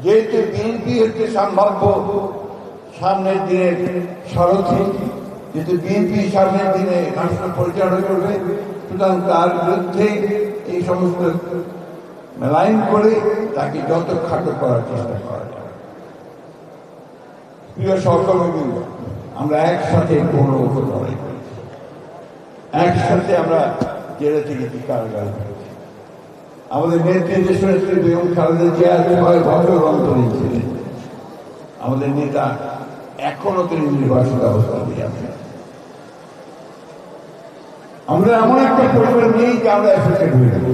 যেহেতু বিএনপি হচ্ছে সম্ভাব্য সামনের দিনের সারথি, যেহেতু বিএনপি সামনের দিনে রাষ্ট্র পরিচালনা করবে, সুতরাং তার বিরুদ্ধে এই সমস্ত মেলাইন করে তাকে যত খাটো করার চেষ্টা করা যায়। প্রিয় সহকর্মীবৃন্দ, আমরা একসাথে কোনো লড়াই করেছি, একসাথে আমরা জেলে থেকে কারাগারে করেছি। আমাদের নেত্রী দেশনেত্রী বেগম খালেদা জিয়া 6 বছর অন্তরীণ ছিলেন। আমাদের নেতা এখনো তিনি নির্বাসিত অবস্থা দিয়ে আছেন। আমরা এমন একটা পরিবার নেই যে আমরা এফেক্টেড হয়ে যাব।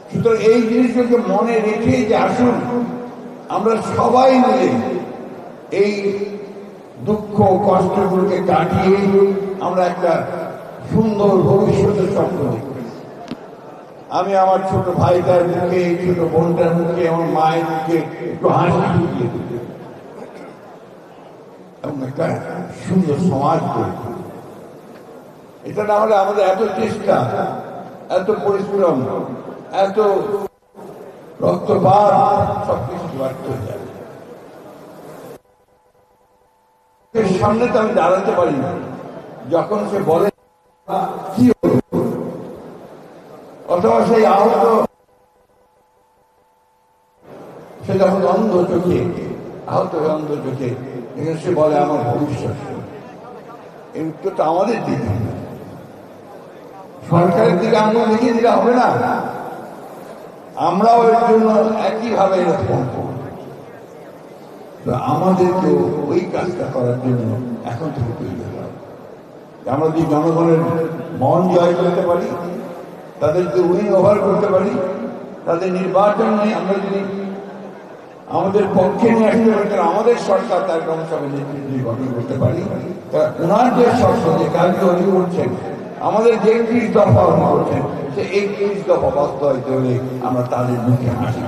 সুতরাং এই জিনিসগুলোকে মনে রেখে যে আসুন আমরা সবাই মিলে এই দুঃখ কষ্টগুলোকে কাটিয়ে আমরা একটা সুন্দর ভবিষ্যতের স্বপ্ন দেখি। আমি আমার ছোট ভাইটার মুখে, ছোট বোনটার মুখে, আমার মায়ের মুখে একটু হাসি ফুটিয়ে দিই এবং একটা সুন্দর সমাজ গড়ে। এটা না হলে আমাদের এত চেষ্টা, এত পরিশ্রম, এত রক্তপাত সবকিছু ব্যর্থ হয়ে যাবে। সামনে তো আমি দাঁড়াতে পারি না যখন সে বলে কি হলো, অথবা সেই আহত সে যখন অন্ধ চোখে আহত হয়ে অন্ধ চোখে সে বলে আমার ভবিষ্যৎ। এই উত্তরটা আমাদের দিকে, সরকারের দিকে আঙুল দেখিয়ে দিলে হবে না। আমরাও এর জন্য একইভাবে এরকম করব। আমাদেরকে ওই কাজটা করার জন্য এখন থেকে তৈরি হতে হবে। আমরা যদি জনগণের মন জয় করতে পারি, তাদেরকে উইন ওভার করতে পারি, তাদের নির্বাচনে আমরা যদি আমাদের পক্ষে নিয়ে আসতে পারি, আমাদের সরকার তার ক্রমসভায় নেতৃত্ব গঠন করতে পারি, তারা ওনার যে সরকার যে কাজকে উনি করছেন, আমাদের যে 30 দফা উনি করছেন, সে এই 30 দফা বাস্তবায়িত হলে আমরা তাদের মুখে হাসি